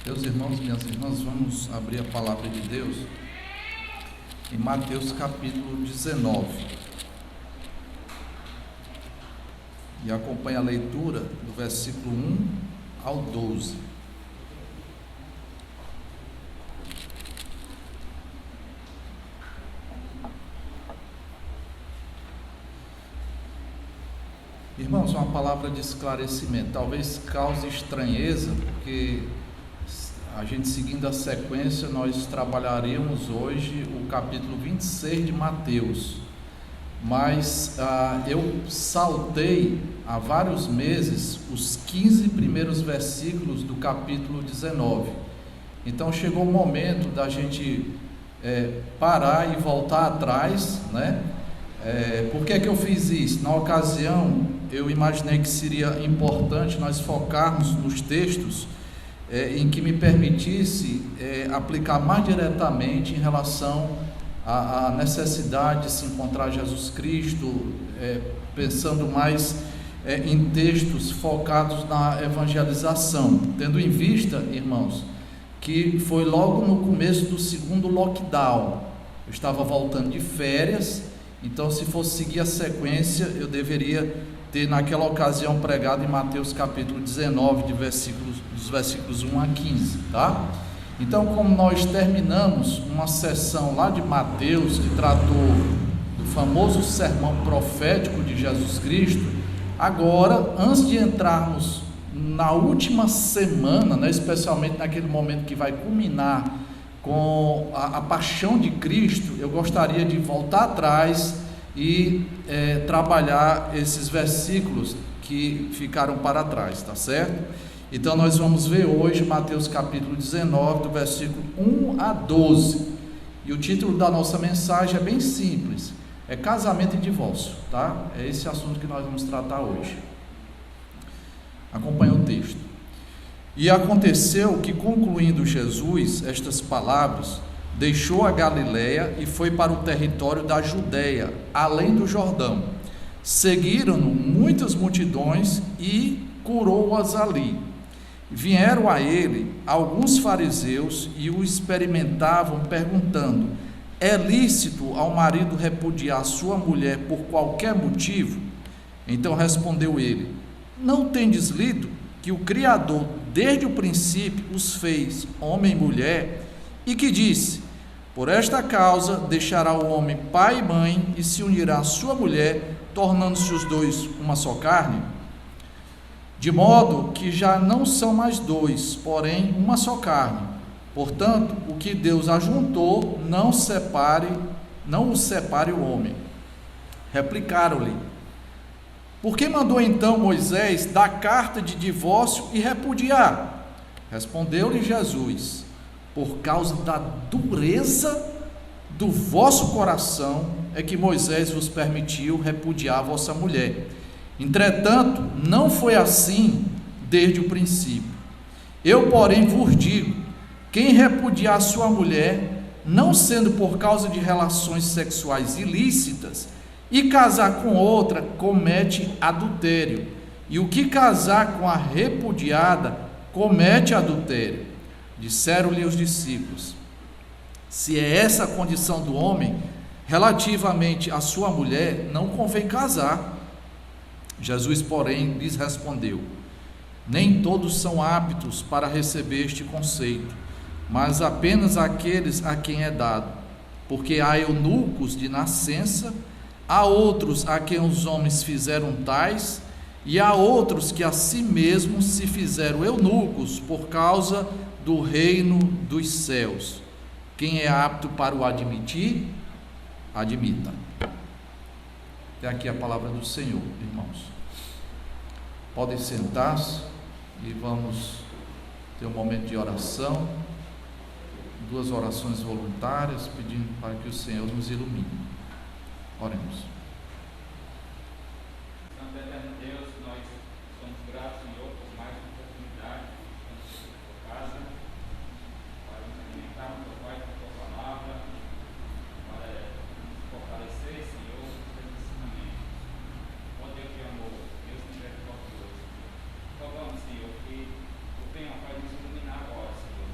Meus irmãos e minhas irmãs, vamos abrir a palavra de Deus em Mateus capítulo 19 e acompanhe a leitura do versículo 1 ao 12. Irmãos, uma palavra de esclarecimento, talvez cause estranheza, porque a gente seguindo a sequência, nós trabalharíamos hoje o capítulo 26 de Mateus, mas eu saltei há vários meses os 15 primeiros versículos do capítulo 19, então chegou o momento da gente parar e voltar atrás, né? Por que eu fiz isso? Na ocasião, eu imaginei que seria importante nós focarmos nos textos em que me permitisse aplicar mais diretamente em relação à necessidade de se encontrar Jesus Cristo, pensando mais em textos focados na evangelização, tendo em vista, irmãos, que foi logo no começo do segundo lockdown. Eu estava voltando de férias, então se fosse seguir a sequência, eu deveria ter naquela ocasião pregado em Mateus capítulo 19, dos versículos 1 a 15, tá? Então, como nós terminamos uma sessão lá de Mateus, que tratou do famoso sermão profético de Jesus Cristo, agora, antes de entrarmos na última semana, né, especialmente naquele momento que vai culminar com a paixão de Cristo, eu gostaria de voltar atrás e trabalhar esses versículos que ficaram para trás, tá certo? Então nós vamos ver hoje Mateus capítulo 19, do versículo 1 a 12, e o título da nossa mensagem é bem simples, é casamento e divórcio, tá? É esse assunto que nós vamos tratar hoje. Acompanhe o texto. E aconteceu que, concluindo Jesus estas palavras, deixou a Galileia e foi para o território da Judeia, além do Jordão. Seguiram-no muitas multidões e curou-as ali. Vieram a ele alguns fariseus e o experimentavam, perguntando: é lícito ao marido repudiar sua mulher por qualquer motivo? Então respondeu ele: não tendes lido que o Criador desde o princípio os fez homem e mulher, e que disse: por esta causa deixará o homem pai e mãe e se unirá à sua mulher, tornando-se os dois uma só carne? De modo que já não são mais dois, porém uma só carne. Portanto, o que Deus ajuntou, não o separe o homem. Replicaram-lhe: por que mandou então Moisés dar carta de divórcio e repudiar? Respondeu-lhe Jesus: por causa da dureza do vosso coração é que Moisés vos permitiu repudiar a vossa mulher. Entretanto, não foi assim desde o princípio. Eu, porém, vos digo: quem repudiar sua mulher, não sendo por causa de relações sexuais ilícitas, e casar com outra, comete adultério. E o que casar com a repudiada, comete adultério. Disseram-lhe os discípulos: se é essa a condição do homem, relativamente à sua mulher, não convém casar. Jesus, porém, lhes respondeu: nem todos são aptos para receber este conceito, mas apenas aqueles a quem é dado. Porque há eunucos de nascença, há outros a quem os homens fizeram tais, e há outros que a si mesmos se fizeram eunucos por causa do reino dos céus. Quem é apto para o admitir, admita. Até aqui a palavra do Senhor, irmãos. Podem sentar-se e vamos ter um momento de oração, 2 orações voluntárias, pedindo para que o Senhor nos ilumine. Oremos. Santo eterno Deus, nós somos gratos, Senhor, por mais uma oportunidade de tua casa, para nos alimentarmos, ó Pai, com a tua palavra, para nos fortalecer, Senhor, nos teus ensinamentos. Ó Deus de amor, Deus misericordioso, rogamos, Senhor, que o tenha, Pai, nos iluminar agora, Senhor,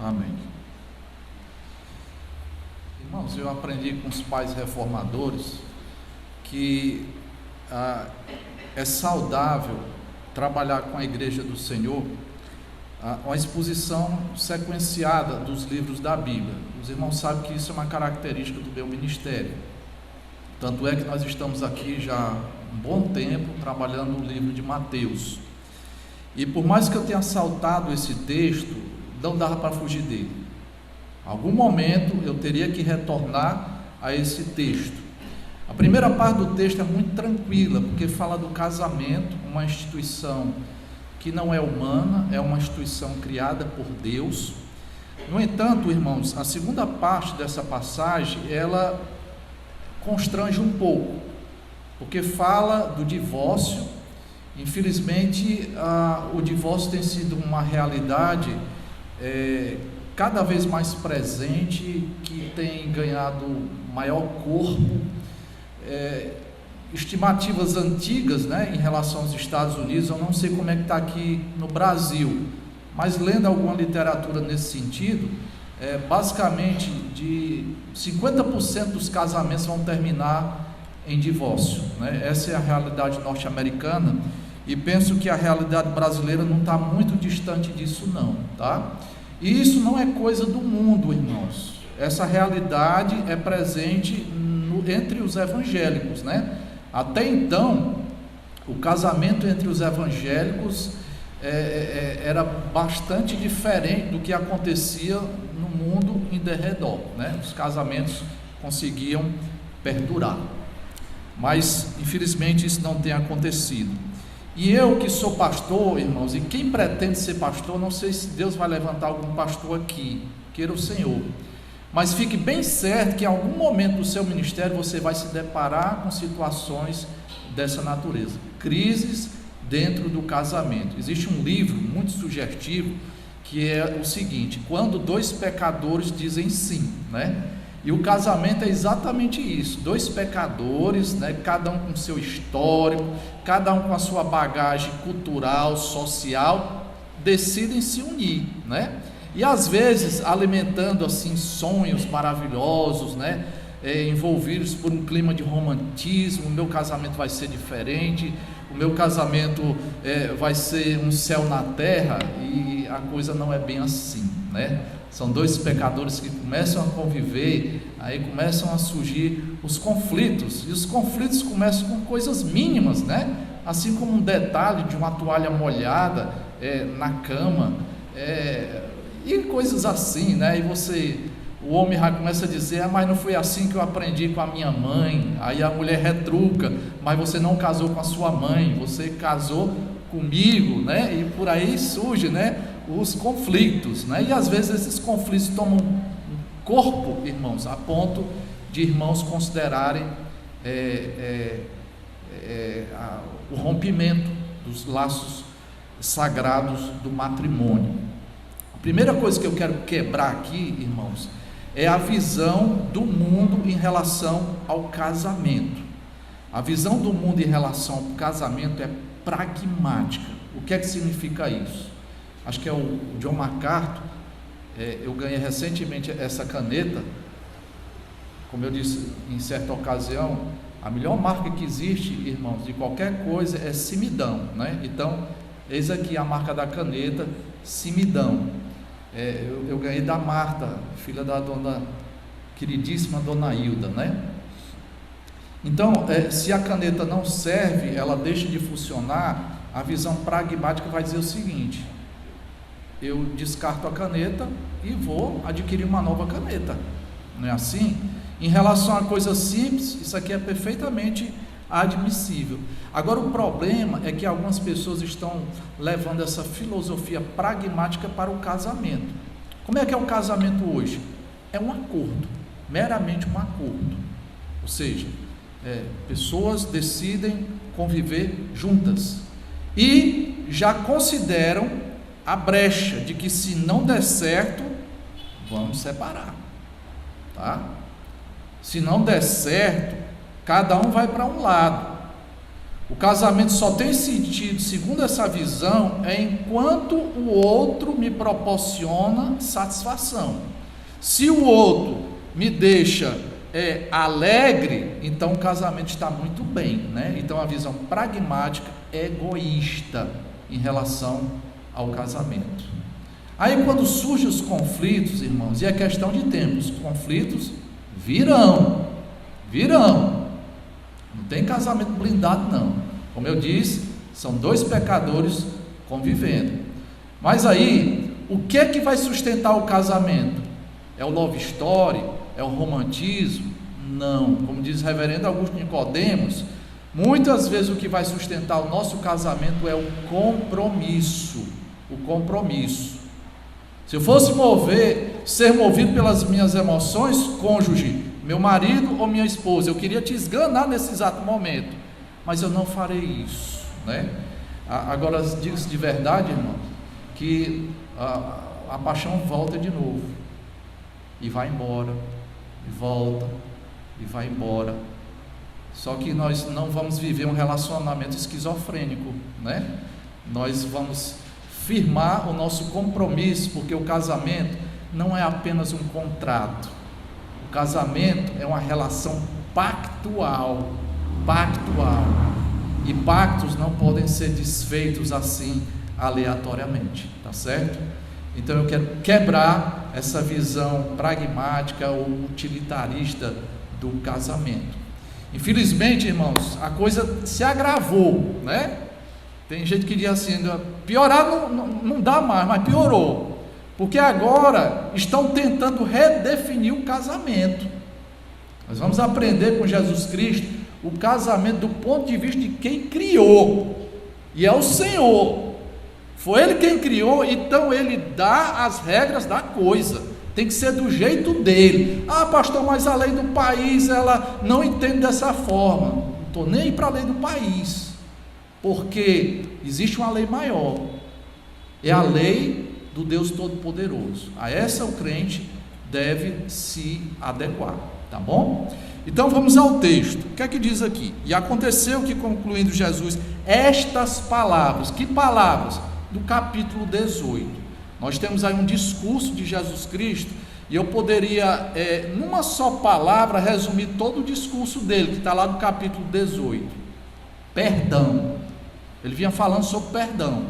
Amém. Irmãos, eu aprendi com os pais reformadores que é saudável trabalhar com a Igreja do Senhor uma exposição sequenciada dos livros da Bíblia. Os irmãos sabem que isso é uma característica do meu ministério. Tanto é que nós estamos aqui já há um bom tempo trabalhando o livro de Mateus. E por mais que eu tenha saltado esse texto, não dava para fugir dele. Em algum momento eu teria que retornar a esse texto. A primeira parte do texto é muito tranquila, porque fala do casamento, uma instituição que não é humana, é uma instituição criada por Deus. No entanto, irmãos, a segunda parte dessa passagem, ela constrange um pouco, porque fala do divórcio. Infelizmente, o divórcio tem sido uma realidade cada vez mais presente, que tem ganhado maior corpo. Estimativas antigas, em relação aos Estados Unidos, eu não sei como é que está aqui no Brasil, mas lendo alguma literatura nesse sentido, basicamente de 50% dos casamentos vão terminar em divórcio, Essa é a realidade norte-americana, e penso que a realidade brasileira não está muito distante disso não, tá? E isso não é coisa do mundo, irmãos. Essa realidade é presente entre os evangélicos, Até então, o casamento entre os evangélicos era bastante diferente do que acontecia no mundo em derredor, Os casamentos conseguiam perdurar, mas infelizmente isso não tem acontecido. E eu que sou pastor, irmãos, e quem pretende ser pastor, não sei se Deus vai levantar algum pastor aqui, queira o Senhor, mas fique bem certo que em algum momento do seu ministério você vai se deparar com situações dessa natureza, crises dentro do casamento. Existe um livro muito sugestivo que é o seguinte: quando dois pecadores dizem sim, E o casamento é exatamente isso, dois pecadores, cada um com seu histórico, cada um com a sua bagagem cultural, social, decidem se unir, E às vezes alimentando assim sonhos maravilhosos, envolvidos por um clima de romantismo. O meu casamento vai ser diferente, o meu casamento vai ser um céu na terra, e a coisa não é bem assim, São dois pecadores que começam a conviver, aí começam a surgir os conflitos, e os conflitos começam com coisas mínimas, Assim como um detalhe de uma toalha molhada na cama, e coisas assim, E o homem já começa a dizer: mas não foi assim que eu aprendi com a minha mãe. Aí a mulher retruca: mas você não casou com a sua mãe, você casou comigo, E por aí surge, os conflitos, E às vezes esses conflitos tomam corpo, irmãos, a ponto de irmãos considerarem o rompimento dos laços sagrados do matrimônio. A primeira coisa que eu quero quebrar aqui, irmãos, é a visão do mundo em relação ao casamento. A visão do mundo em relação ao casamento é pragmática. O que é que significa isso? Acho que é o John MacArthur. Eu ganhei recentemente essa caneta. Como eu disse em certa ocasião, a melhor marca que existe, irmãos, de qualquer coisa é Simidão, Então, eis aqui a marca da caneta, Simidão. Eu ganhei da Marta, filha da queridíssima dona Hilda, Então, se a caneta não serve, ela deixa de funcionar. A visão pragmática vai dizer o seguinte: eu descarto a caneta e vou adquirir uma nova caneta, não é assim? Em relação a coisas simples, isso aqui é perfeitamente admissível. Agora, o problema é que algumas pessoas estão levando essa filosofia pragmática para o casamento. Como é que é o casamento hoje? É um acordo, meramente um acordo. Ou seja, pessoas decidem conviver juntas e já consideram a brecha de que, se não der certo, vamos separar, Se não der certo, cada um vai para um lado. O casamento só tem sentido, segundo essa visão, enquanto o outro me proporciona satisfação. Se o outro me deixa alegre, então o casamento está muito bem, né? Então a visão pragmática é egoísta em relação ao casamento. Aí quando surgem os conflitos, irmãos, e é questão de tempo, os conflitos virão. Não tem casamento blindado não. Como eu disse, são dois pecadores convivendo. Mas aí, o que é que vai sustentar o casamento? É o love story? É o romantismo? Não. Como diz o reverendo Augusto Nicodemos, muitas vezes o que vai sustentar o nosso casamento é o compromisso. O compromisso. Se eu fosse ser movido pelas minhas emoções, cônjuge, meu marido ou minha esposa, eu queria te esganar nesse exato momento, mas eu não farei isso, né? Agora, digo-se de verdade, irmão, que a paixão volta de novo, e vai embora, e volta, e vai embora. Só que nós não vamos viver um relacionamento esquizofrênico, né? Nós vamos firmar o nosso compromisso, porque o casamento não é apenas um contrato. O casamento é uma relação pactual. E pactos não podem ser desfeitos assim aleatoriamente, tá certo? Então eu quero quebrar essa visão pragmática ou utilitarista do casamento. Infelizmente, irmãos, a coisa se agravou, né? Tem gente que diz assim, piorar não dá mais, mas piorou, porque agora estão tentando redefinir o casamento. Nós vamos aprender com Jesus Cristo o casamento do ponto de vista de quem criou, e é o Senhor. Foi Ele quem criou, então Ele dá as regras da coisa, tem que ser do jeito dele. Ah, pastor, mas a lei do país, ela não entende dessa forma. Não estou nem aí para a lei do país, porque existe uma lei maior, é a lei do Deus Todo-Poderoso. A essa o crente deve se adequar, tá bom? Então vamos ao texto. O que é que diz aqui? E aconteceu que, concluindo Jesus estas palavras, que palavras? Do capítulo 18. Nós temos aí um discurso de Jesus Cristo, e eu poderia, numa só palavra, resumir todo o discurso dele, que está lá no capítulo 18. Perdão. Ele vinha falando sobre perdão.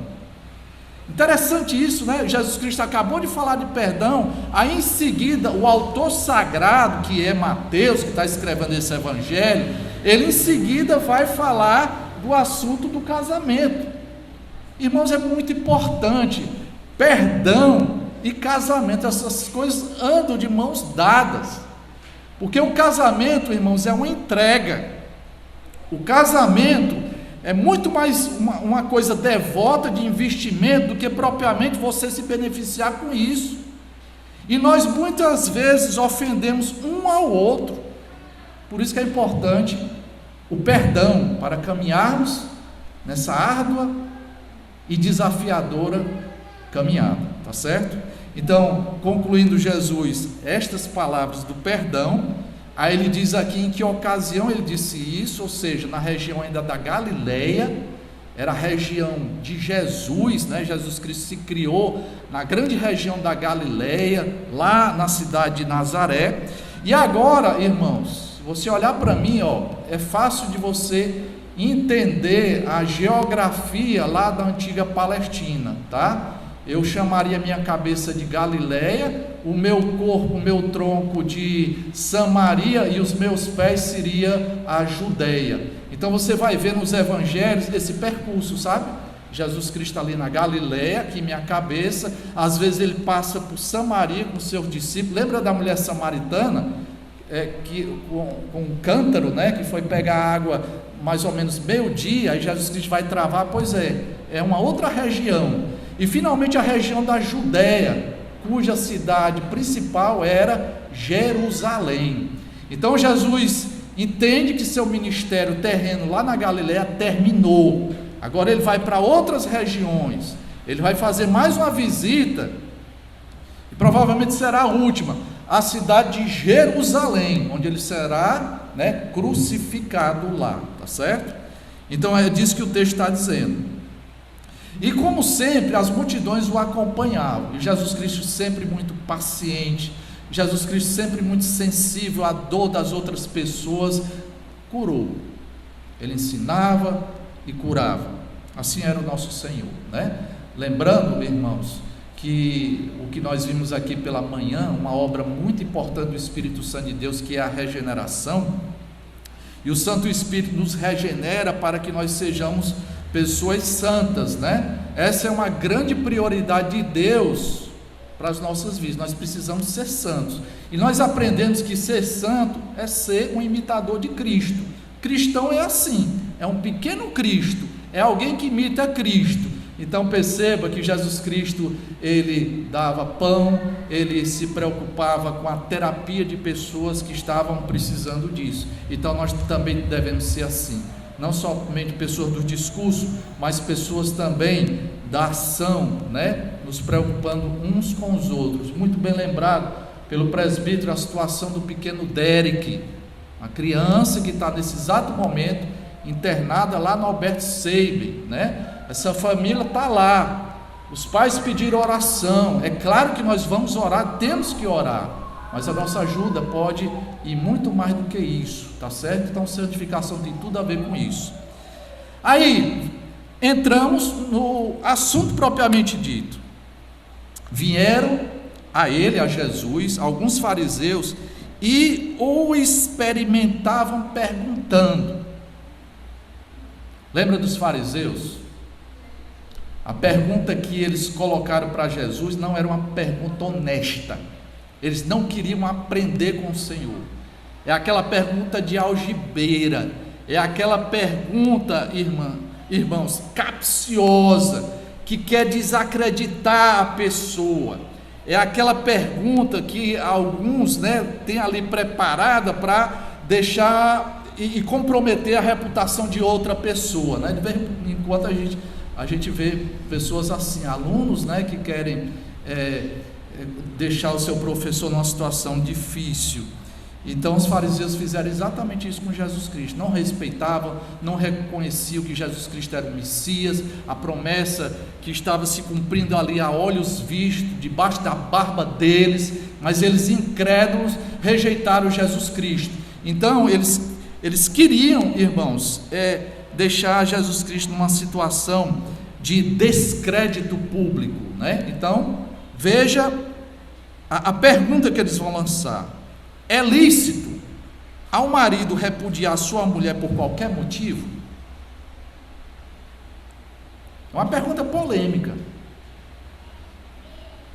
Interessante isso, né? Jesus Cristo acabou de falar de perdão, aí em seguida o autor sagrado, que é Mateus, que está escrevendo esse evangelho, ele em seguida vai falar do assunto do casamento. Irmãos, é muito importante, perdão e casamento, essas coisas andam de mãos dadas, porque o casamento, irmãos, é uma entrega. O casamento é muito mais uma coisa devota de investimento do que propriamente você se beneficiar com isso. E nós muitas vezes ofendemos um ao outro. Por isso que é importante o perdão para caminharmos nessa árdua e desafiadora caminhada, tá certo? Então, concluindo Jesus estas palavras do perdão, aí ele diz aqui em que ocasião ele disse isso, ou seja, na região ainda da Galileia, era a região de Jesus, né? Jesus Cristo se criou na grande região da Galileia, lá na cidade de Nazaré. E agora, irmãos, se você olhar para mim, é fácil de você entender a geografia lá da antiga Palestina, tá? Eu chamaria minha cabeça de Galileia, o meu corpo, o meu tronco de Samaria, e os meus pés seria a Judeia. Então você vai ver nos evangelhos esse percurso, sabe? Jesus Cristo ali na Galileia, aqui minha cabeça, às vezes ele passa por Samaria com seus discípulos. Lembra da mulher samaritana, com um cântaro, né, que foi pegar água mais ou menos meio-dia, aí Jesus Cristo vai travar? Pois é uma outra região. E finalmente a região da Judéia, cuja cidade principal era Jerusalém. Então Jesus entende que seu ministério terreno lá na Galileia terminou. Agora ele vai para outras regiões, ele vai fazer mais uma visita, e provavelmente será a última, a cidade de Jerusalém, onde ele será, crucificado lá, tá certo? Então é disso que o texto está dizendo. E como sempre, as multidões o acompanhavam, e Jesus Cristo sempre muito paciente, Jesus Cristo sempre muito sensível à dor das outras pessoas, curou. Ele ensinava e curava. Assim era o nosso Senhor, né? Lembrando, irmãos, que o que nós vimos aqui pela manhã, uma obra muito importante do Espírito Santo de Deus, que é a regeneração, e o Santo Espírito nos regenera para que nós sejamos pessoas santas, né? Essa é uma grande prioridade de Deus para as nossas vidas. Nós precisamos ser santos, e nós aprendemos que ser santo é ser um imitador de Cristo. Cristão é assim, é um pequeno Cristo, é alguém que imita Cristo. Então perceba que Jesus Cristo, ele dava pão, ele se preocupava com a terapia de pessoas que estavam precisando disso. Então nós também devemos ser assim, não somente pessoas do discurso, mas pessoas também da ação, né? Nos preocupando uns com os outros. Muito bem lembrado pelo presbítero a situação do pequeno Derek, uma criança que está nesse exato momento internada lá no Albert Sabin, né? Essa família está lá, os pais pediram oração. É claro que nós vamos orar, temos que orar, mas a nossa ajuda pode ir muito mais do que isso, tá certo? Então santificação tem tudo a ver com isso. Aí entramos no assunto propriamente dito. Vieram a ele, a Jesus, alguns fariseus, e o experimentavam perguntando. Lembra dos fariseus? A pergunta que eles colocaram para Jesus não era uma pergunta honesta. Eles não queriam aprender com o Senhor. É aquela pergunta de algibeira, é aquela pergunta, irmãos, capciosa, que quer desacreditar a pessoa. É aquela pergunta que alguns, né, têm ali preparada para deixar e comprometer a reputação de outra pessoa, né? Enquanto a gente vê pessoas assim, alunos, né, que querem deixar o seu professor numa situação difícil. Então os fariseus fizeram exatamente isso com Jesus Cristo, não respeitavam, não reconheciam que Jesus Cristo era o Messias, a promessa que estava se cumprindo ali a olhos vistos, debaixo da barba deles, mas eles incrédulos rejeitaram Jesus Cristo. Então eles queriam, irmãos, deixar Jesus Cristo numa situação de descrédito público, né? Então veja a pergunta que eles vão lançar: é lícito ao marido repudiar sua mulher por qualquer motivo? É uma pergunta polêmica.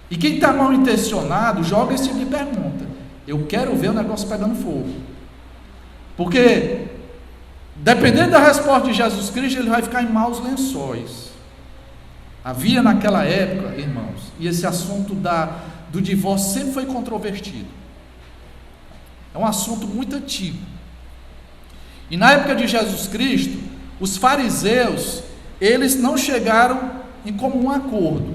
E quem está mal intencionado joga esse tipo de pergunta. Eu quero ver o negócio pegando fogo. Porque, dependendo da resposta de Jesus Cristo, ele vai ficar em maus lençóis. Havia naquela época, irmãos, e esse assunto do divórcio sempre foi controvertido. É um assunto muito antigo. E na época de Jesus Cristo, os fariseus, eles não chegaram em comum acordo.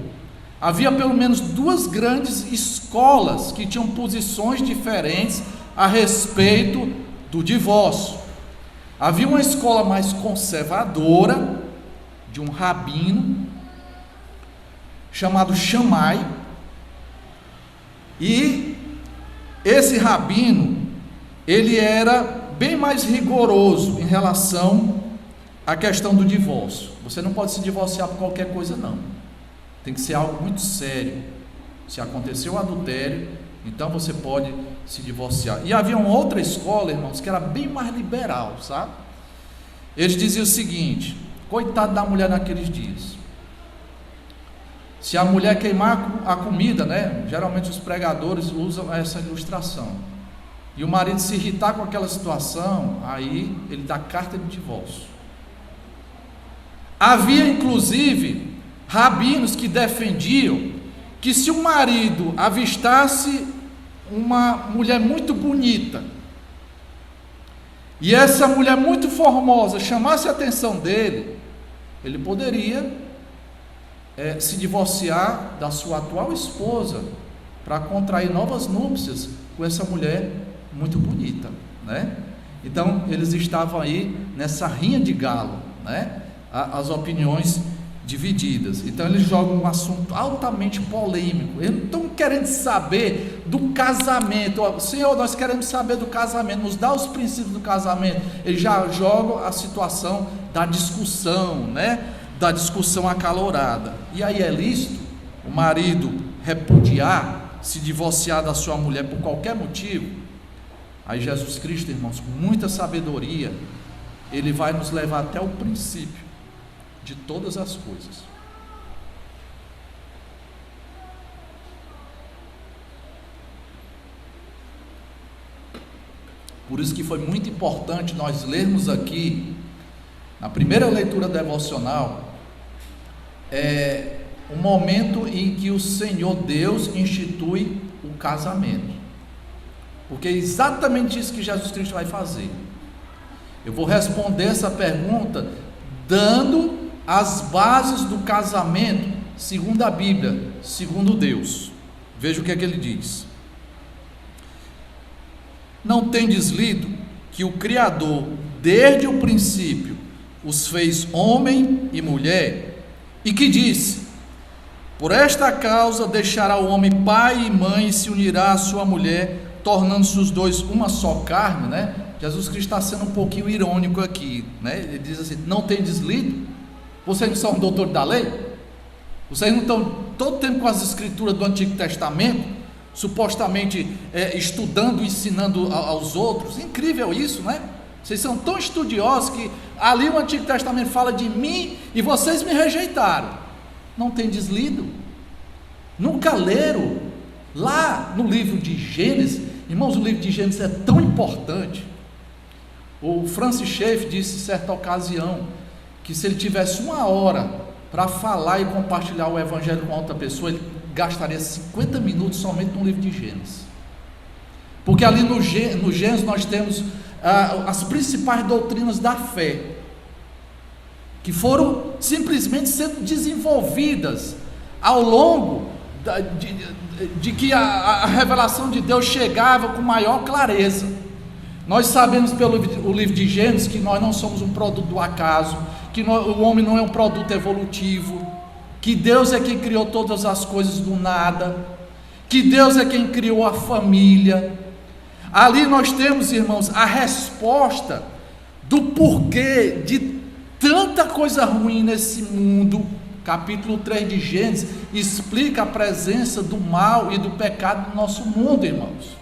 Havia pelo menos duas grandes escolas que tinham posições diferentes a respeito do divórcio. Havia uma escola mais conservadora, de um rabino, chamado Shammai, e esse rabino, ele era bem mais rigoroso em relação à questão do divórcio. Você não pode se divorciar por qualquer coisa, não. Tem que ser algo muito sério. Se aconteceu o adultério, então você pode se divorciar. E havia uma outra escola, irmãos, que era bem mais liberal, sabe? Eles diziam o seguinte: coitado da mulher naqueles dias. Se a mulher queimar a comida, né? Geralmente os pregadores usam essa ilustração. E o marido se irritar com aquela situação, aí ele dá carta de divórcio. Havia inclusive rabinos que defendiam que se o marido avistasse uma mulher muito bonita, e essa mulher muito formosa chamasse a atenção dele, ele poderia se divorciar da sua atual esposa para contrair novas núpcias com essa mulher muito bonita, né? Então eles estavam aí nessa rinha de galo, né? As opiniões divididas. Então eles jogam um assunto altamente polêmico. Eles não estão querendo saber do casamento. Senhor, nós queremos saber do casamento, nos dá os princípios do casamento. Eles já jogam a situação da discussão, né? Da discussão acalorada. E aí é lícito o marido repudiar, se divorciar da sua mulher por qualquer motivo? Aí Jesus Cristo, irmãos, com muita sabedoria, ele vai nos levar até o princípio de todas as coisas. Por isso que foi muito importante nós lermos aqui, na primeira leitura devocional, o momento em que o Senhor Deus institui o casamento, porque é exatamente isso que Jesus Cristo vai fazer. Eu vou responder essa pergunta dando as bases do casamento segundo a Bíblia, segundo Deus. Veja o que é que ele diz: não tendes lido que o Criador desde o princípio os fez homem e mulher, e que disse: por esta causa deixará o homem pai e mãe e se unirá à sua mulher, tornando-se os dois uma só carne, né? Jesus Cristo está sendo um pouquinho irônico aqui, né? Ele diz assim: não tendes lido? Vocês não são doutor da lei? Vocês não estão todo tempo com as escrituras do Antigo Testamento, supostamente estudando, ensinando aos outros? Incrível isso, né? Vocês são tão estudiosos que ali o Antigo Testamento fala de mim e vocês me rejeitaram. Não tendes lido? Nunca leram? Lá no livro de Gênesis, irmãos, o livro de Gênesis é tão importante. O Francis Schaeffer disse em certa ocasião que se ele tivesse 1 hora para falar e compartilhar o evangelho com outra pessoa, ele gastaria 50 minutos somente no livro de Gênesis, porque ali no Gênesis nós temos as principais doutrinas da fé, que foram simplesmente sendo desenvolvidas ao longo de que a revelação de Deus chegava com maior clareza. Nós sabemos pelo livro de Gênesis que nós não somos um produto do acaso, que o homem não é um produto evolutivo, que Deus é quem criou todas as coisas do nada, que Deus é quem criou a família. Ali nós temos, irmãos, a resposta do porquê de tanta coisa ruim nesse mundo. Capítulo 3 de Gênesis explica a presença do mal e do pecado no nosso mundo, irmãos.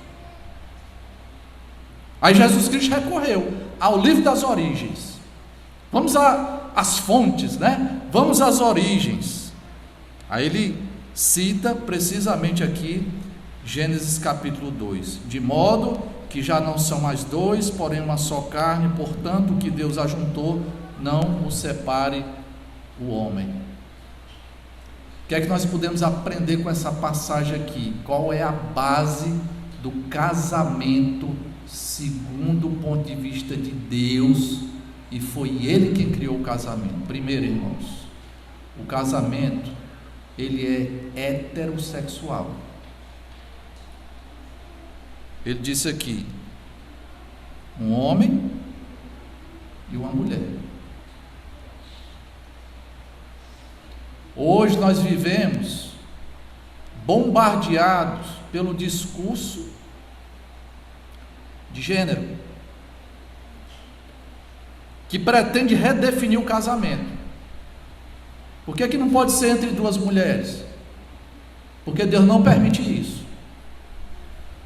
Aí Jesus Cristo recorreu ao livro das origens. Vamos às fontes, né? Vamos às origens. Aí ele cita precisamente aqui Gênesis capítulo 2: de modo que já não são mais dois, porém uma só carne, portanto o que Deus ajuntou, não o separe o homem. O que é que nós podemos aprender com essa passagem aqui? Qual é a base do casamento segundo o ponto de vista de Deus? E foi Ele quem criou o casamento. Primeiro, irmãos, o casamento, ele é heterossexual. Ele disse aqui: um homem e uma mulher. Hoje nós vivemos bombardeados pelo discurso de gênero, que pretende redefinir o casamento. Por que não pode ser entre duas mulheres? Porque Deus não permite isso.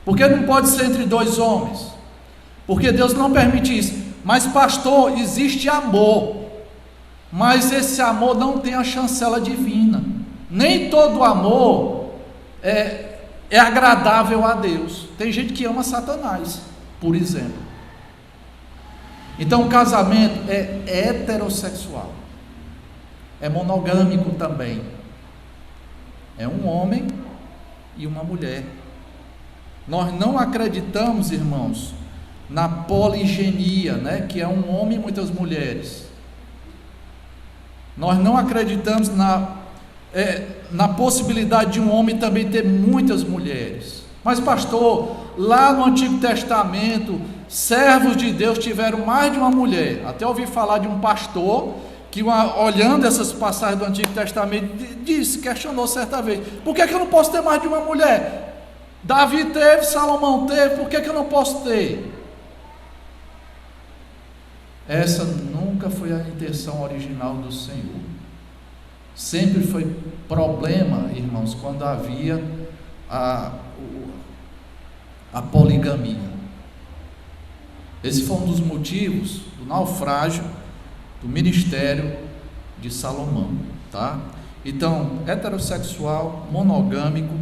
Por que não pode ser entre dois homens? Porque Deus não permite isso. Mas pastor, existe amor, mas esse amor não tem a chancela divina. Nem todo amor é agradável a Deus. Tem gente que ama Satanás, por exemplo. Então o casamento é heterossexual, é monogâmico também, é um homem e uma mulher. Nós não acreditamos, irmãos, na poligenia, né? Que é um homem e muitas mulheres. Nós não acreditamos na possibilidade de um homem também ter muitas mulheres. Mas pastor, lá no Antigo Testamento, servos de Deus tiveram mais de uma mulher. Até ouvi falar de um pastor que, olhando essas passagens do Antigo Testamento, questionou certa vez: por que eu não posso ter mais de uma mulher? Davi teve, Salomão teve, por que eu não posso ter? Essa nunca foi a intenção original do Senhor. Sempre foi problema, irmãos, quando havia a poligamia. Esse foi um dos motivos do naufrágio do ministério de Salomão, tá? Então, heterossexual, monogâmico,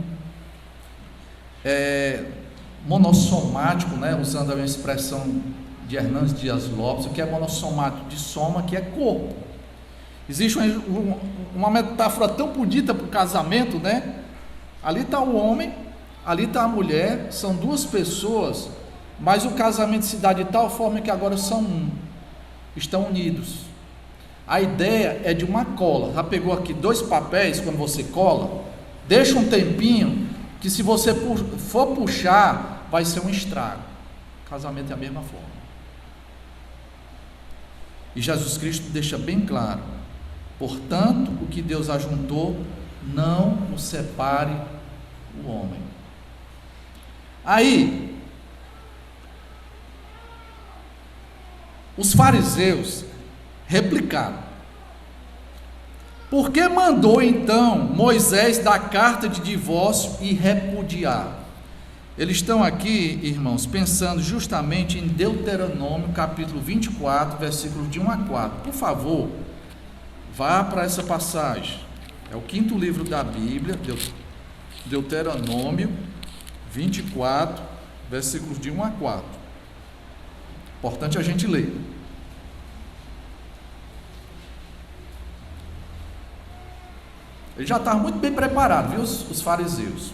monossomático, né? Usando a expressão de Hernandes Dias Lopes. O que é monossomático? De soma, que é corpo. Existe uma metáfora tão bonita para o casamento, né? Ali está o homem, ali está a mulher, são duas pessoas, mas o casamento se dá de tal forma que agora são um, estão unidos. A ideia é de uma cola. Já pegou aqui 2 papéis, quando você cola, deixa um tempinho, que se você for puxar, vai ser um estrago. O casamento é a mesma forma. E Jesus Cristo deixa bem claro: portanto, o que Deus ajuntou, não o separe o homem. Aí, os fariseus replicaram: por que mandou então Moisés dar carta de divórcio e repudiar? Eles estão aqui, irmãos, pensando justamente em Deuteronômio capítulo 24, versículos de 1 a 4. Por favor, vá para essa passagem. É o 5º livro da Bíblia, Deuteronômio 24, versículos de 1 a 4. Importante a gente ler. Ele já estava muito bem preparado, viu, os fariseus.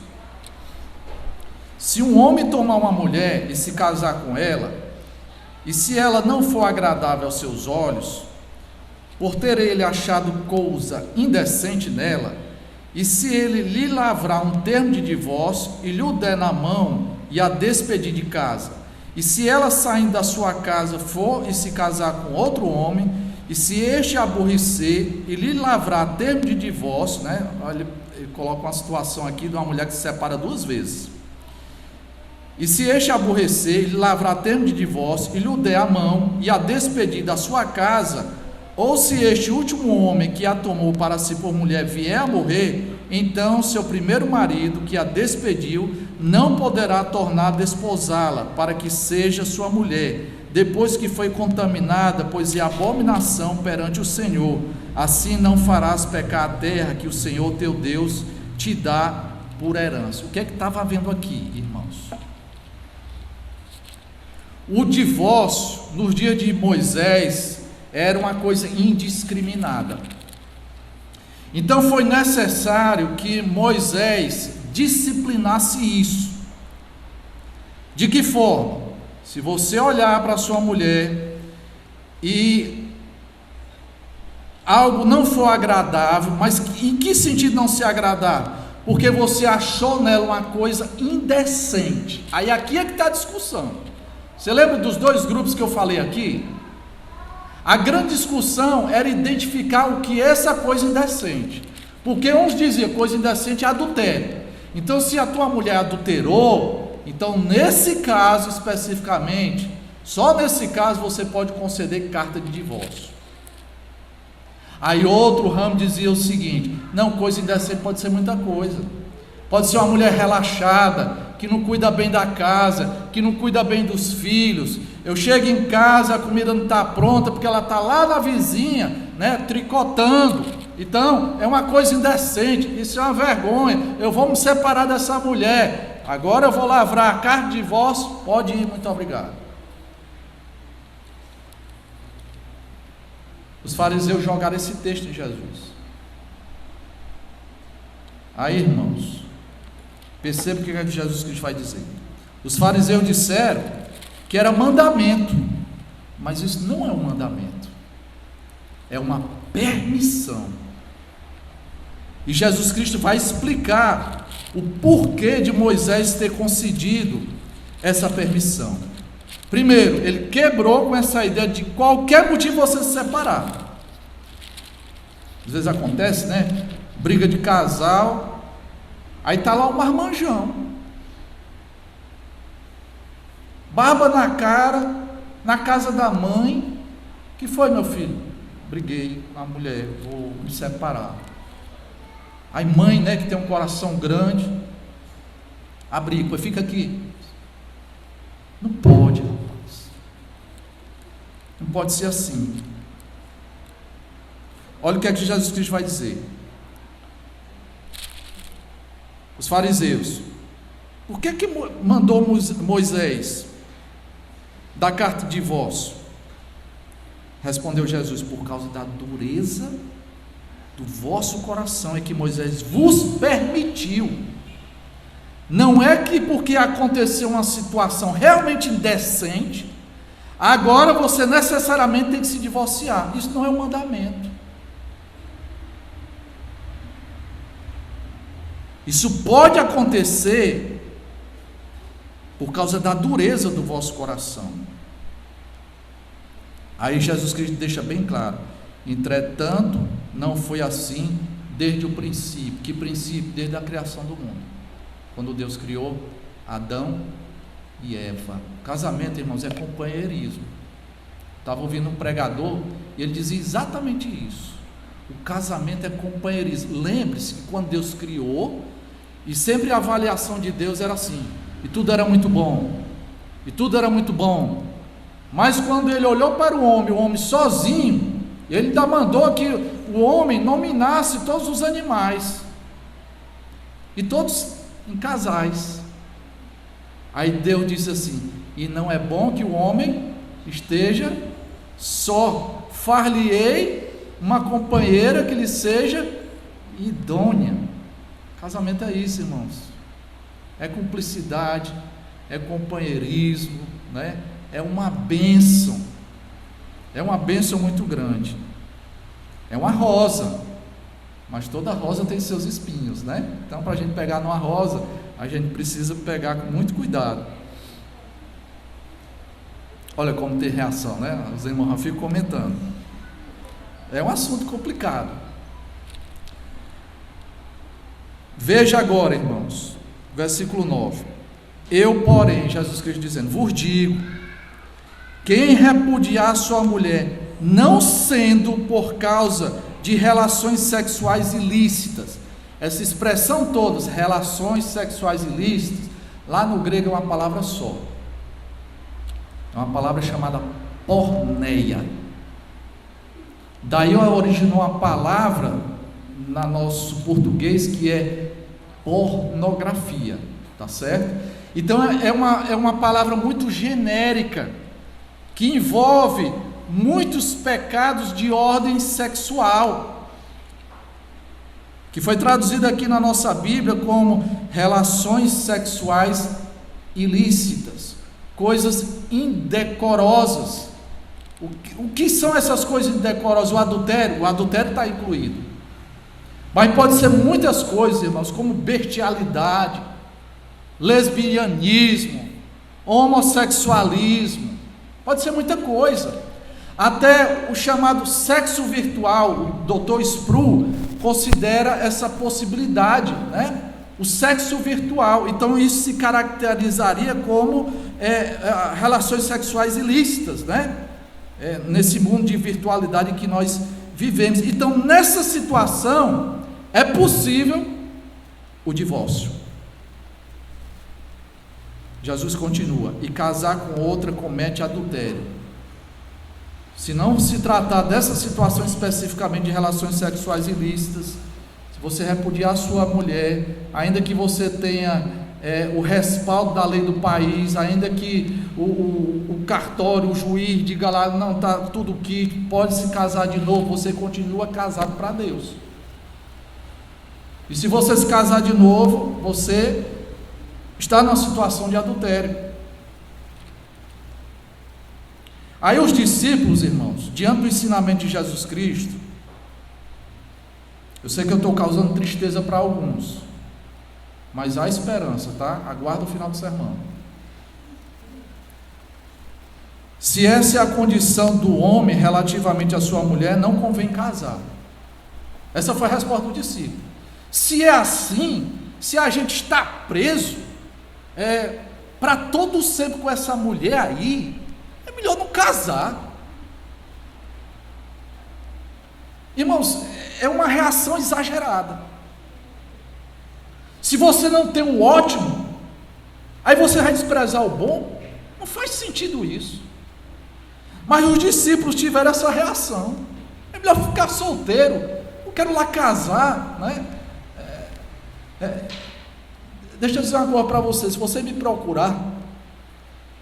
Se um homem tomar uma mulher e se casar com ela, e se ela não for agradável aos seus olhos, por ter ele achado coisa indecente nela, e se ele lhe lavrar um termo de divórcio e lhe o der na mão e a despedir de casa, e se ela saindo da sua casa for e se casar com outro homem, e se este aborrecer e lhe lavrar termo de divórcio, né? Ele coloca uma situação aqui de uma mulher que se separa 2 vezes. E se este aborrecer e lhe lavrar termo de divórcio e lhe o der a mão e a despedir da sua casa, ou se este último homem que a tomou para si por mulher vier a morrer, então seu primeiro marido que a despediu não poderá tornar a desposá-la para que seja sua mulher, depois que foi contaminada, pois é abominação perante o Senhor. Assim não farás pecar a terra que o Senhor teu Deus te dá por herança. O que é que estava havendo aqui, irmãos? O divórcio nos dias de Moisés era uma coisa indiscriminada. Então foi necessário que Moisés disciplinasse isso. De que forma? Se você olhar para sua mulher e algo não for agradável, mas em que sentido não ser agradável? Porque você achou nela uma coisa indecente. Aí aqui é que está a discussão. Você lembra dos 2 grupos que eu falei aqui? A grande discussão era identificar o que é essa coisa indecente. Porque uns diziam coisa indecente é adultério. Então, se a tua mulher adulterou, então nesse caso especificamente, só nesse caso você pode conceder carta de divórcio. Aí outro ramo dizia o seguinte: não, coisa indecente pode ser muita coisa. Pode ser uma mulher relaxada, que não cuida bem da casa, que não cuida bem dos filhos. Eu chego em casa, a comida não está pronta, porque ela está lá na vizinha, né, tricotando. Então, é uma coisa indecente, isso é uma vergonha. Eu vou me separar dessa mulher. Agora eu vou lavrar a carta de divórcio, pode ir, muito obrigado. Os fariseus jogaram esse texto em Jesus. Aí, irmãos, perceba o que Jesus Cristo vai dizer. Os fariseus disseram que era mandamento, mas isso não é um mandamento, é uma permissão. E Jesus Cristo vai explicar o porquê de Moisés ter concedido essa permissão. Primeiro, ele quebrou com essa ideia de qualquer motivo você se separar. Às vezes acontece, né? Briga de casal, aí está lá o marmanjão, barba na cara, na casa da mãe. Que foi, meu filho? Briguei com a mulher, vou me separar. Aí mãe, né, que tem um coração grande, abre, pois fica aqui. Não pode, rapaz. Não pode ser assim. Olha o que é que Jesus Cristo vai dizer. Os fariseus: por que mandou Moisés dar carta de divórcio? Respondeu Jesus: por causa da dureza do vosso coração é que Moisés vos permitiu. Não é que porque aconteceu uma situação realmente indecente, agora você necessariamente tem que se divorciar. Isso não é um mandamento. Isso pode acontecer por causa da dureza do vosso coração. Aí Jesus Cristo deixa bem claro: entretanto, não foi assim desde o princípio. Que princípio? Desde a criação do mundo, quando Deus criou Adão e Eva. O casamento, irmãos, é companheirismo. Estava ouvindo um pregador e ele dizia exatamente isso. O casamento é companheirismo. Lembre-se que quando Deus criou, e sempre a avaliação de Deus era assim: e tudo era muito bom, e tudo era muito bom. Mas quando ele olhou para o homem sozinho, ele ainda mandou que o homem nominasse todos os animais, e todos em casais. Aí Deus disse assim: e não é bom que o homem esteja só, far-lhe-ei uma companheira que lhe seja idônea. Casamento é isso, irmãos, é cumplicidade, é companheirismo, né? É uma bênção muito grande. É uma rosa, mas toda rosa tem seus espinhos, né? Então, para a gente pegar numa rosa, a gente precisa pegar com muito cuidado. Olha como tem reação, né? Os irmãos já ficam comentando. É um assunto complicado. Veja agora, irmãos, versículo 9: eu, porém, Jesus Cristo dizendo, vos digo, quem repudiar sua mulher, não sendo por causa de relações sexuais ilícitas, essa expressão todas, relações sexuais ilícitas, lá no grego é uma palavra só, é uma palavra chamada porneia. Daí originou a palavra no nosso português que é pornografia, tá certo? Então é uma palavra muito genérica, que envolve muitos pecados de ordem sexual, que foi traduzido aqui na nossa Bíblia como relações sexuais ilícitas, coisas indecorosas. O que são essas coisas indecorosas? O adultério está incluído, mas pode ser muitas coisas, irmãos, como bestialidade, lesbianismo, homossexualismo, pode ser muita coisa, até o chamado sexo virtual. O Dr. Sproul considera essa possibilidade, né? O sexo virtual. Então isso se caracterizaria como relações sexuais ilícitas, né? Nesse mundo de virtualidade que nós vivemos. Então, nessa situação, é possível o divórcio. Jesus continua: e casar com outra comete adultério. Se não se tratar dessa situação especificamente de relações sexuais ilícitas, se você repudiar a sua mulher, ainda que você tenha o respaldo da lei do país, ainda que o cartório, o juiz diga lá, não, está tudo quito, pode se casar de novo, você continua casado para Deus. E se você se casar de novo, você está numa situação de adultério. Aí os discípulos, irmãos, diante do ensinamento de Jesus Cristo, eu sei que eu estou causando tristeza para alguns, Mas há esperança, tá? Aguarda o final do sermão. Se essa é a condição do homem relativamente à sua mulher, não convém casar. Essa foi a resposta do discípulo. Se é assim, se a gente está preso para todo sempre com essa mulher aí, é melhor não casar. Irmãos, é uma reação exagerada. Se você não tem o ótimo, aí você vai desprezar o bom. Não faz sentido isso. Mas os discípulos tiveram essa reação. É melhor ficar solteiro. Eu quero lá casar, né? Deixa eu dizer uma coisa para você. Se você me procurar,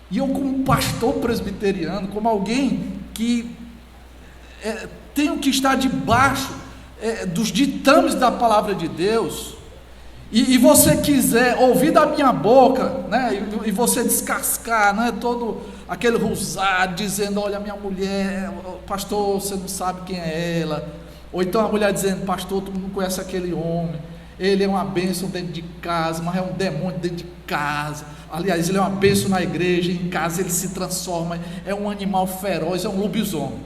e eu como pastor presbiteriano, como alguém que tenho que estar debaixo dos ditames da palavra de Deus, e você quiser ouvir da minha boca, né, e você descascar, né, todo aquele rosário, dizendo, olha, minha mulher, pastor, você não sabe quem é ela, ou então a mulher dizendo, pastor, tu não conhece aquele homem, ele é uma bênção dentro de casa, mas é um demônio dentro de casa, aliás, ele é uma bênção na igreja, em casa ele se transforma, é um animal feroz, é um lobisomem.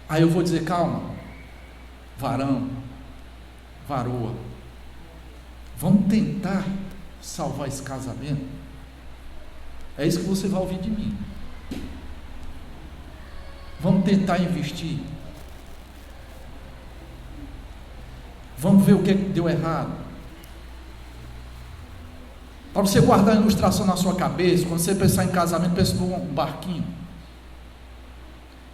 Aí eu vou dizer, calma, varão, varoa, vamos tentar salvar esse casamento? É isso que você vai ouvir de mim. Vamos tentar investir. Vamos ver o que deu errado. Para você guardar a ilustração na sua cabeça, quando você pensar em casamento, pensa num barquinho.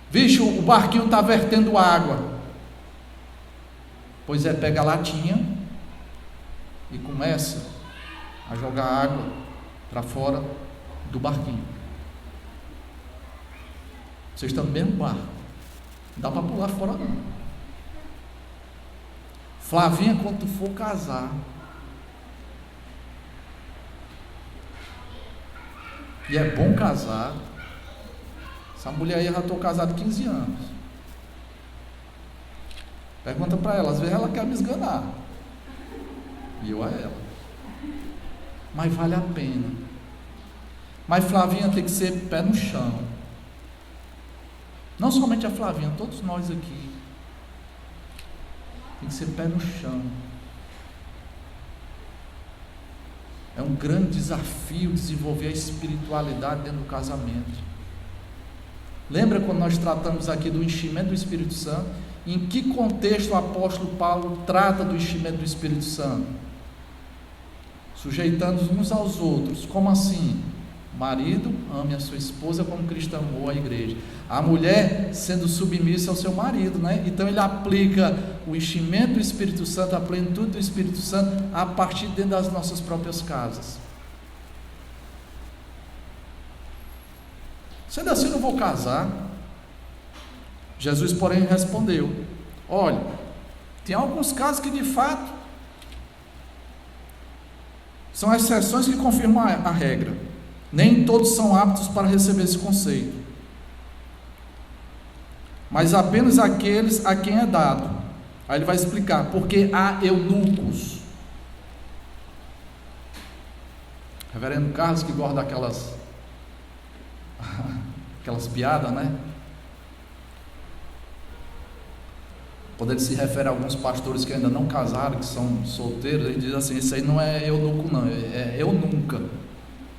Vixe, o barquinho está vertendo água. Pois pega a latinha e começa a jogar água para fora do barquinho. Vocês estão no mesmo barco. Não dá para pular fora não. Flavinha, quando tu for casar, e é bom casar. Essa mulher aí, eu já estou casado 15 anos. Pergunta para ela, às vezes ela quer me esganar. E eu a ela. Mas vale a pena. Mas Flavinha tem que ser pé no chão. Não somente a Flavinha, todos nós aqui. Tem que ser pé no chão. É um grande desafio desenvolver a espiritualidade dentro do casamento. Lembra quando nós tratamos aqui do enchimento do Espírito Santo? Em que contexto o apóstolo Paulo trata do enchimento do Espírito Santo? Sujeitando uns aos outros. Como assim? Marido, ame a sua esposa como Cristo amou a igreja. A mulher sendo submissa ao seu marido, né? Então ele aplica o enchimento do Espírito Santo, a plenitude do Espírito Santo a partir dentro das nossas próprias casas. Sendo assim, não vou casar. Jesus, porém, respondeu: olha, tem alguns casos que de fato são exceções que confirmam a regra. Nem todos são aptos para receber esse conceito, mas apenas aqueles a quem é dado. Aí ele vai explicar, porque há eunucos. Reverendo Carlos, que gosta daquelas piadas, né? Quando ele se refere a alguns pastores que ainda não casaram, que são solteiros, ele diz assim: isso aí não é eunuco não, é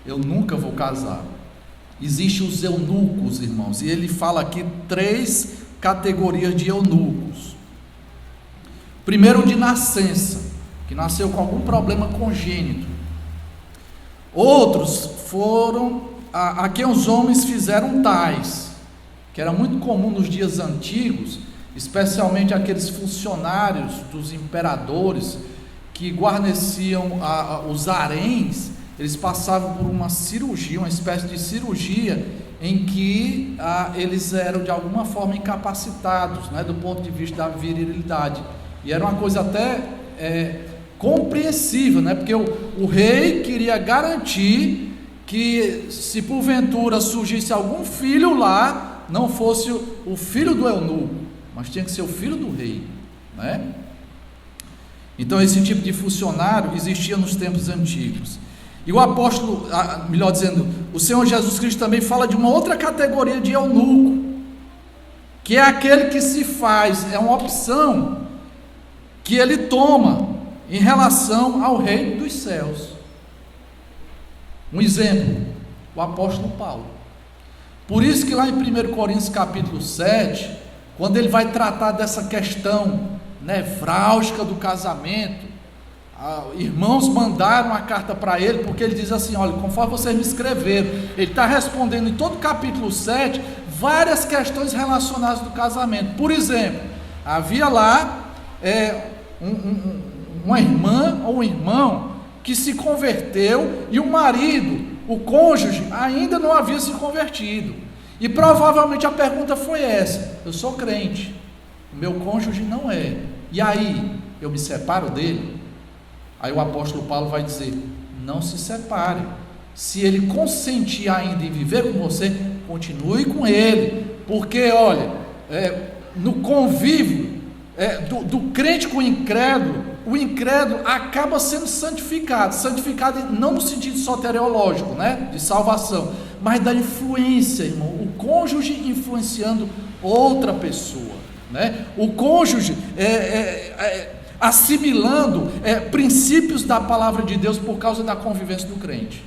eu nunca vou casar. Existem os eunucos, irmãos, e ele fala aqui 3 categorias de eunucos. Primeiro, de nascença, que nasceu com algum problema congênito. Outros foram a quem os homens fizeram tais, que era muito comum nos dias antigos, especialmente aqueles funcionários dos imperadores que guarneciam os haréns. Eles passavam por uma cirurgia, uma espécie de cirurgia, em que eles eram de alguma forma incapacitados, né, do ponto de vista da virilidade, e era uma coisa até compreensível, né, porque o rei queria garantir que, se porventura surgisse algum filho lá, não fosse o filho do eunuco, mas tinha que ser o filho do rei, né? Então esse tipo de funcionário existia nos tempos antigos. E o apóstolo, melhor dizendo, o Senhor Jesus Cristo também fala de uma outra categoria de eunuco, que é aquele que se faz, é uma opção que ele toma em relação ao reino dos céus. Um exemplo, o apóstolo Paulo. Por isso que lá em 1 Coríntios capítulo 7, quando ele vai tratar dessa questão nevrálgica do casamento, irmãos mandaram a carta para ele, porque ele diz assim: olha, conforme vocês me escreveram, ele está respondendo em todo o capítulo 7 várias questões relacionadas do casamento. Por exemplo, havia lá uma irmã ou um irmão que se converteu, e o marido, o cônjuge, ainda não havia se convertido, e provavelmente a pergunta foi essa: eu sou crente, o meu cônjuge não é, e aí, eu me separo dele? Aí o apóstolo Paulo vai dizer: não se separe, se ele consentir ainda em viver com você, continue com ele, porque olha, no convívio do crente com o incrédulo acaba sendo santificado não no sentido soteriológico, né, de salvação, mas da influência, irmão, o cônjuge influenciando outra pessoa, né? O cônjuge assimilando princípios da palavra de Deus por causa da convivência do crente.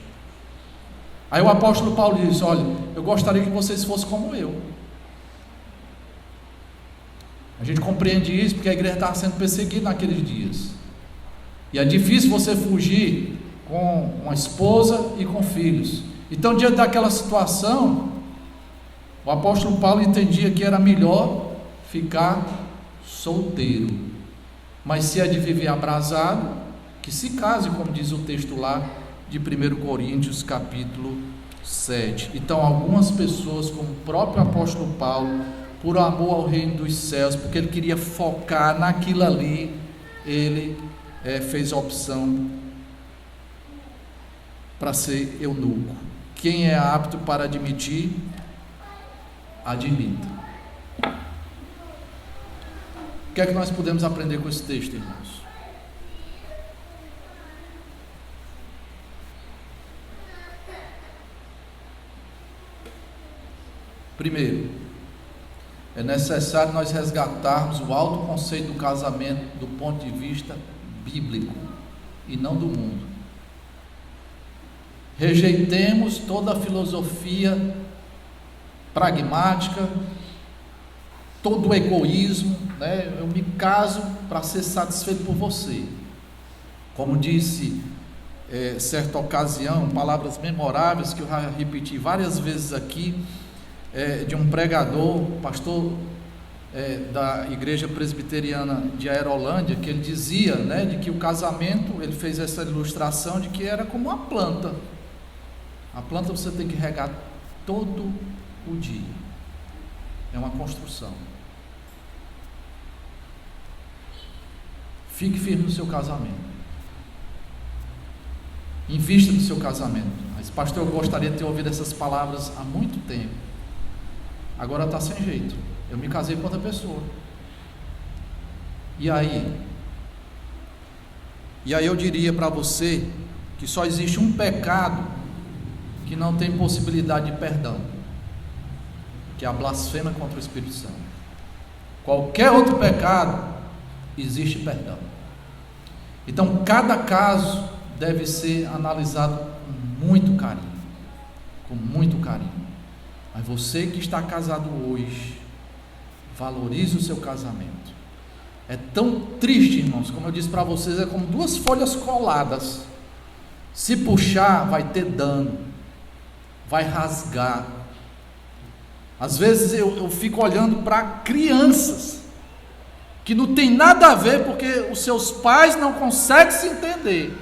Aí o apóstolo Paulo diz: olha, eu gostaria que vocês fossem como eu. A gente compreende isso porque a igreja estava sendo perseguida naqueles dias, e é difícil você fugir com uma esposa e com filhos. Então, diante daquela situação, o apóstolo Paulo entendia que era melhor ficar solteiro, mas se é de viver abrasado, que se case, como diz o texto lá de 1 Coríntios capítulo 7. Então algumas pessoas, como o próprio apóstolo Paulo, por amor ao reino dos céus, porque ele queria focar naquilo ali, ele fez a opção para ser eunuco. Quem é apto para admitir, admita. O que é que nós podemos aprender com esse texto, irmãos? Primeiro, é necessário nós resgatarmos o alto conceito do casamento do ponto de vista bíblico e não do mundo. Rejeitemos toda a filosofia pragmática, todo o egoísmo, né? Eu me caso para ser satisfeito por você. Como disse certa ocasião, palavras memoráveis que eu já repeti várias vezes aqui, de um pregador, pastor da igreja presbiteriana de Aerolândia, que ele dizia, né, de que o casamento, ele fez essa ilustração de que era como uma planta. A planta você tem que regar todo o dia, é uma construção. Fique firme no seu casamento, invista no seu casamento. Mas pastor, eu gostaria de ter ouvido essas palavras há muito tempo, agora está sem jeito, eu me casei com outra pessoa, e aí eu diria para você que só existe um pecado que não tem possibilidade de perdão, que é a blasfêmia contra o Espírito Santo. Qualquer outro pecado existe perdão. Então cada caso deve ser analisado com muito carinho, mas você que está casado hoje, valorize o seu casamento. É tão triste, irmãos, como eu disse para vocês, é como duas folhas coladas, se puxar vai ter dano, vai rasgar. Às vezes eu fico olhando para crianças que não tem nada a ver, porque os seus pais não conseguem se entender,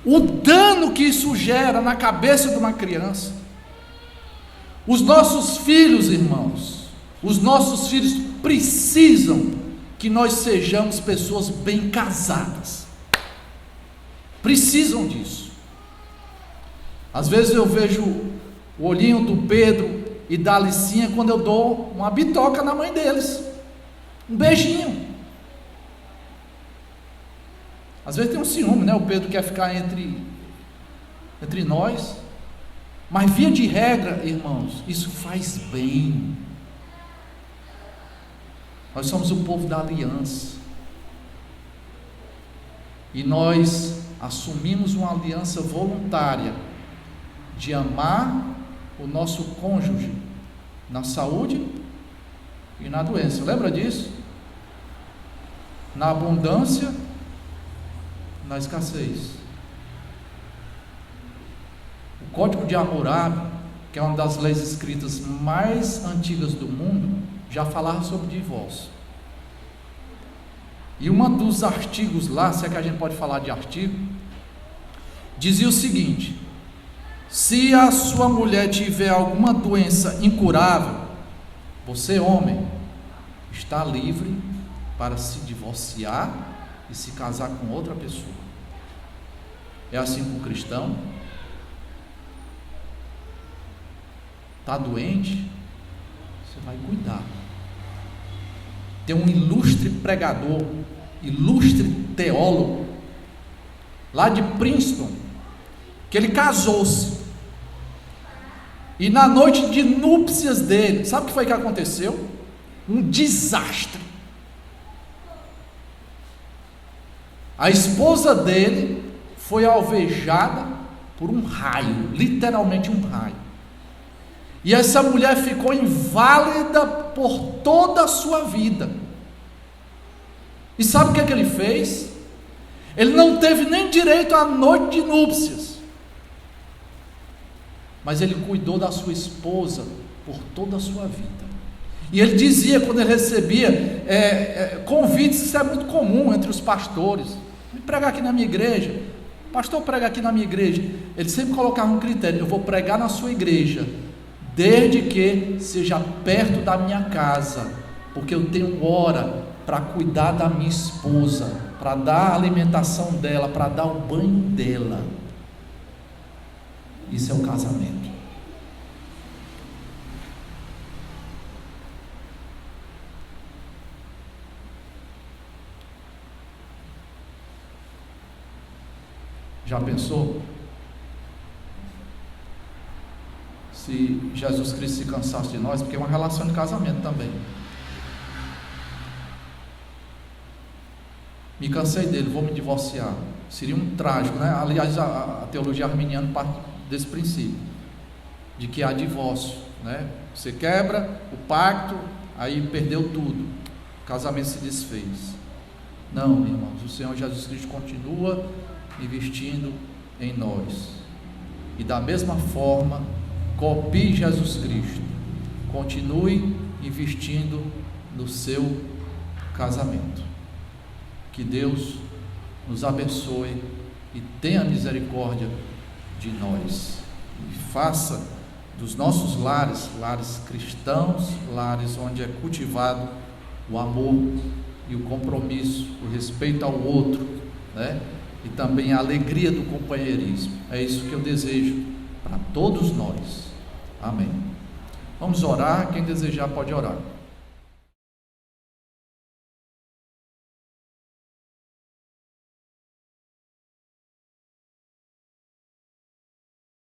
o dano que isso gera na cabeça de uma criança. Os nossos filhos, irmãos, os nossos filhos precisam que nós sejamos pessoas bem casadas, precisam disso. Às vezes eu vejo o olhinho do Pedro e da Alicinha quando eu dou uma bitoca na mãe deles. Um beijinho. Às vezes tem um ciúme, né? O Pedro quer ficar entre nós. Mas via de regra, irmãos, isso faz bem. Nós somos o povo da aliança. E nós assumimos uma aliança voluntária de amar o nosso cônjuge na saúde e na doença. Lembra disso? Na abundância, na escassez. O Código de Hammurabi, que é uma das leis escritas mais antigas do mundo, já falava sobre divórcio. E um dos artigos lá, se é que a gente pode falar de artigo, dizia o seguinte: se a sua mulher tiver alguma doença incurável, você, homem, está livre para se divorciar e se casar com outra pessoa. É assim com o cristão. Está doente, você vai cuidar. Tem um ilustre pregador, ilustre teólogo, lá de Princeton, que ele casou-se, e na noite de núpcias dele, sabe o que foi que aconteceu? Um desastre. A esposa dele foi alvejada por um raio, literalmente um raio, e essa mulher ficou inválida por toda a sua vida. E sabe o que é que ele fez? Ele não teve nem direito à noite de núpcias, mas ele cuidou da sua esposa por toda a sua vida. E ele dizia, quando ele recebia convites, isso é muito comum entre os pastores: me pregar aqui na minha igreja, pastor, prega aqui na minha igreja. Ele sempre colocava um critério: eu vou pregar na sua igreja, desde que seja perto da minha casa, porque eu tenho hora para cuidar da minha esposa, para dar a alimentação dela, para dar o banho dela. Isso é o casamento. Já pensou se Jesus Cristo se cansasse de nós? Porque é uma relação de casamento também. Me cansei dele, vou me divorciar. Seria um trágico, né? Aliás, a teologia arminiana parte desse princípio, de que há divórcio, né? Você quebra o pacto, aí perdeu tudo, o casamento se desfez. Não, irmãos, o Senhor Jesus Cristo continua investindo em nós. E da mesma forma, copie Jesus Cristo, continue investindo no seu casamento. Que Deus nos abençoe e tenha misericórdia de nós, e faça dos nossos lares, lares cristãos, lares onde é cultivado o amor e o compromisso, o respeito ao outro, né? E também a alegria do companheirismo. É isso que eu desejo para todos nós. Amém. Vamos orar. Quem desejar pode orar.